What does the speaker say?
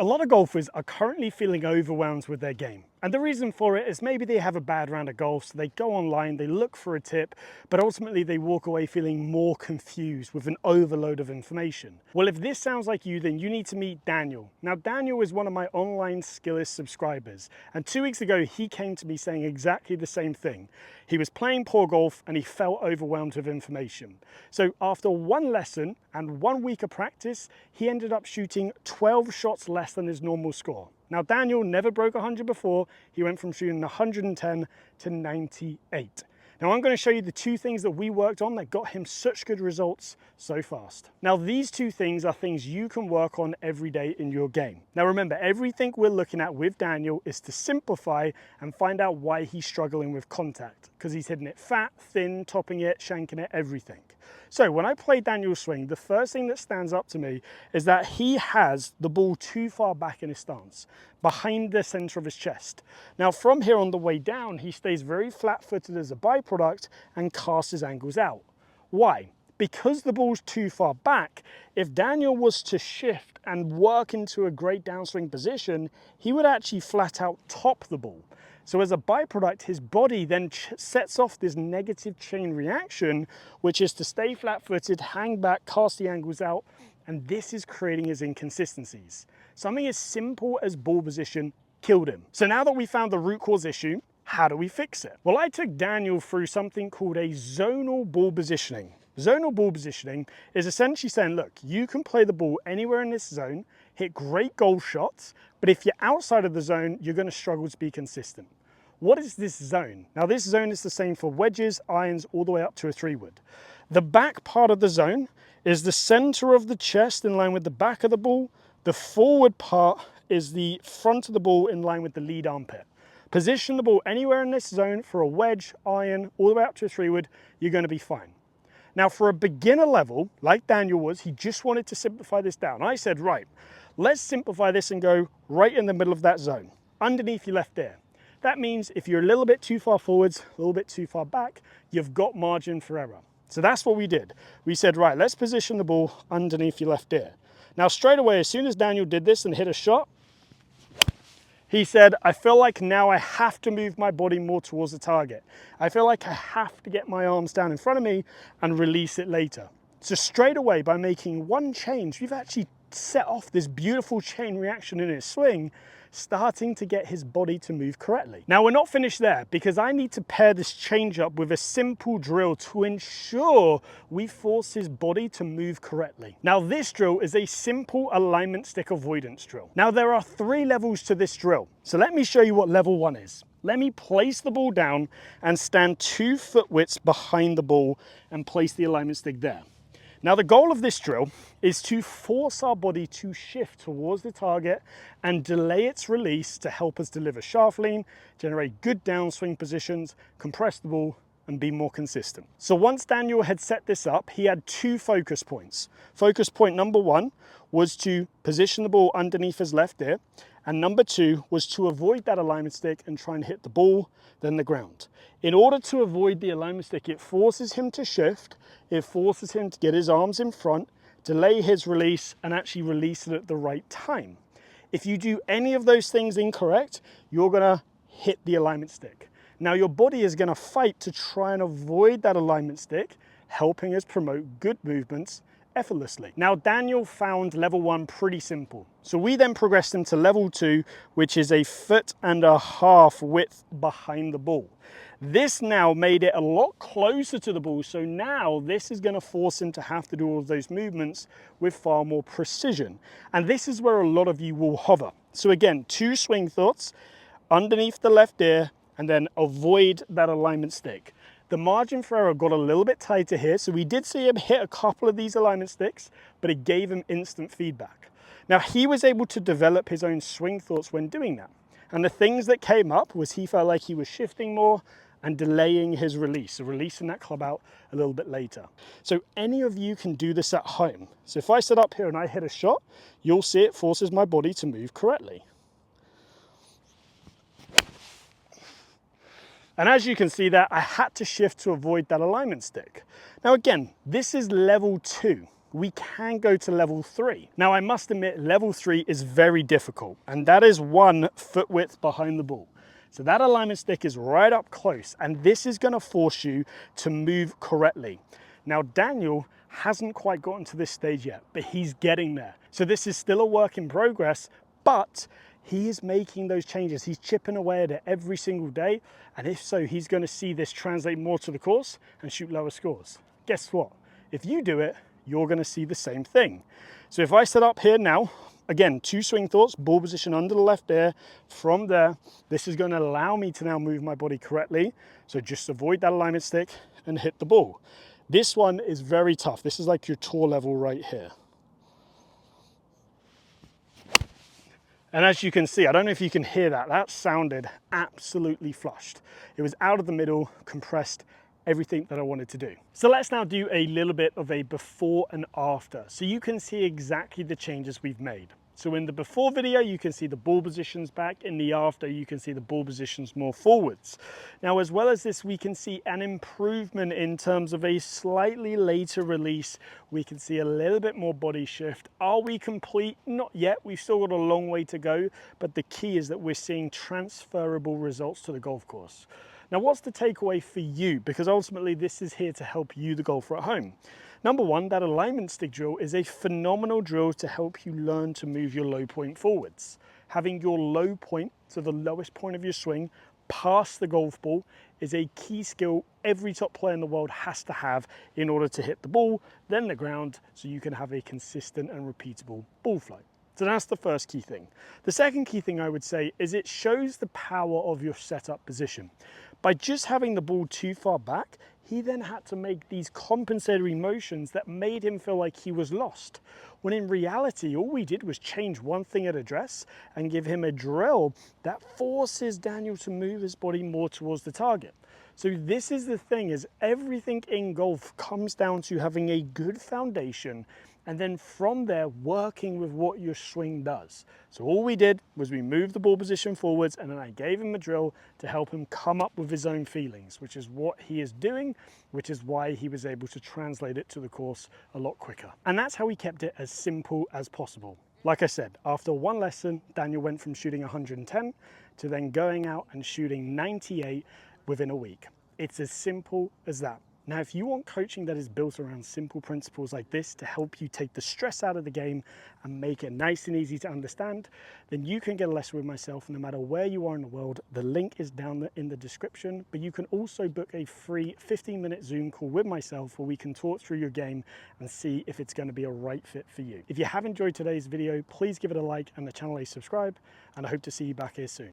A lot of golfers are currently feeling overwhelmed with their game. And the reason for it is maybe they have a bad round of golf, so they go online, they look for a tip, but ultimately they walk away feeling more confused with an overload of information. Well, if this sounds like you, then you need to meet Daniel. Now, Daniel is one of my online Skillist subscribers, and 2 weeks ago, he came to me saying exactly the same thing. He was playing poor golf and he felt overwhelmed with information. So after one lesson and 1 week of practice, he ended up shooting 12 shots less than his normal score. Now, Daniel never broke 100 before. He went from shooting 110 to 98. Now, I'm going to show you the 2 things that we worked on that got him such good results so fast. Now, these 2 things are things you can work on every day in your game. Now, remember, everything we're looking at with Daniel is to simplify and find out why he's struggling with contact, because he's hitting it fat, thin, topping it, shanking it, everything. So when I play Daniel's swing, the first thing that stands up to me is that he has the ball too far back in his stance, behind the center of his chest. Now from here on the way down, he stays very flat-footed as a byproduct and casts his angles out. Why? Because the ball's too far back, if Daniel was to shift and work into a great downswing position, he would actually flat out top the ball. So as a byproduct, his body then sets off this negative chain reaction, which is to stay flat-footed, hang back, cast the angles out, and this is creating his inconsistencies. Something as simple as ball position killed him. So now that we found the root cause issue, how do we fix it? Well, I took Daniel through something called a zonal ball positioning. Zonal ball positioning is essentially saying, look, you can play the ball anywhere in this zone, hit great golf shots, but if you're outside of the zone, you're going to struggle to be consistent. What is this zone? Now, this zone is the same for wedges, irons, all the way up to a 3-wood. The back part of the zone is the center of the chest in line with the back of the ball. The forward part is the front of the ball in line with the lead armpit. Position the ball anywhere in this zone for a wedge, iron, all the way up to a 3-wood, you're going to be fine. Now, for a beginner level, like Daniel was, he just wanted to simplify this down. I said, right, let's simplify this and go right in the middle of that zone, underneath your left ear. That means if you're a little bit too far forwards, a little bit too far back, you've got margin for error. So that's what we did. We said, right, let's position the ball underneath your left ear. Now, straight away, as soon as Daniel did this and hit a shot, he said, I feel like now I have to move my body more towards the target. I feel like I have to get my arms down in front of me and release it later. So straight away, by making one change, we've actually set off this beautiful chain reaction in his swing, starting to get his body to move correctly. Now, we're not finished there, because I need to pair this change up with a simple drill to ensure we force his body to move correctly. Now, this drill is a simple alignment stick avoidance drill. Now, there are 3 levels to this drill. So let me show you what level 1 is. Let me place the ball down and stand 2 foot widths behind the ball and place the alignment stick there. Now, the goal of this drill is to force our body to shift towards the target and delay its release to help us deliver shaft lean, generate good downswing positions, compress the ball, and be more consistent. So once Daniel had set this up, he had 2 focus points. Focus point number 1 was to position the ball underneath his left ear, and number 2 was to avoid that alignment stick and try and hit the ball, then the ground. In order to avoid the alignment stick, it forces him to shift, it forces him to get his arms in front, delay his release, and actually release it at the right time. If you do any of those things incorrect, you're gonna hit the alignment stick. Now, your body is gonna fight to try and avoid that alignment stick, helping us promote good movements effortlessly. Now, Daniel found level 1 pretty simple. So we then progressed him to level 2, which is a 1.5 foot width behind the ball. This now made it a lot closer to the ball. So now this is going to force him to have to do all of those movements with far more precision. And this is where a lot of you will hover. So again, 2 swing thoughts underneath the left ear, and then avoid that alignment stick. The margin for error got a little bit tighter here, so we did see him hit a couple of these alignment sticks, but it gave him instant feedback. Now, he was able to develop his own swing thoughts when doing that. And the things that came up was he felt like he was shifting more and delaying his release, so releasing that club out a little bit later. So any of you can do this at home. So if I sit up here and I hit a shot, you'll see it forces my body to move correctly. And as you can see there, I had to shift to avoid that alignment stick. Now again, this is level 2. we can go to level 3. Now, I must admit, level 3 is very difficult, and that is 1 foot width behind the ball. So that alignment stick is right up close, and this is going to force you to move correctly. Now, Daniel hasn't quite gotten to this stage yet, but he's getting there. So this is still a work in progress, but he is making those changes. He's chipping away at it every single day, and if so, he's going to see this translate more to the course and shoot lower scores. Guess what? If you do it, you're going to see the same thing. So if I set up here now, again, 2 swing thoughts, ball position under the left ear. From there, this is going to allow me to now move my body correctly. So just avoid that alignment stick and hit the ball. This one is very tough. This is like your tour level right here. And as you can see, I don't know if you can hear that, that sounded absolutely flushed. It was out of the middle, compressed, everything that I wanted to do. So let's now do a little bit of a before and after, so you can see exactly the changes we've made. So in the before video, you can see the ball positions back. In the after, you can see the ball positions more forwards. Now, as well as this, we can see an improvement in terms of a slightly later release. We can see a little bit more body shift. Are we complete? Not yet. We've still got a long way to go, but the key is that we're seeing transferable results to the golf course. Now, what's the takeaway for you? Because ultimately, this is here to help you, the golfer at home. Number 1, that alignment stick drill is a phenomenal drill to help you learn to move your low point forwards. Having your low point, so the lowest point of your swing, past the golf ball is a key skill every top player in the world has to have in order to hit the ball, then the ground, so you can have a consistent and repeatable ball flight. So that's the first key thing. The second key thing I would say is it shows the power of your setup position. By just having the ball too far back, he then had to make these compensatory motions that made him feel like he was lost. When in reality, all we did was change one thing at address and give him a drill that forces Daniel to move his body more towards the target. So this is the thing, is everything in golf comes down to having a good foundation and then from there working with what your swing does. So all we did was we moved the ball position forwards, and then I gave him a drill to help him come up with his own feelings, which is what he is doing, which is why he was able to translate it to the course a lot quicker. And that's how we kept it as simple as possible. Like I said, after one lesson, Daniel went from shooting 110 to then going out and shooting 98 within a week. It's as simple as that. Now, if you want coaching that is built around simple principles like this to help you take the stress out of the game and make it nice and easy to understand, then you can get a lesson with myself no matter where you are in the world. The link is down in the description, but you can also book a free 15-minute Zoom call with myself where we can talk through your game and see if it's going to be a right fit for you. If you have enjoyed today's video, please give it a like and the channel a subscribe, and I hope to see you back here soon.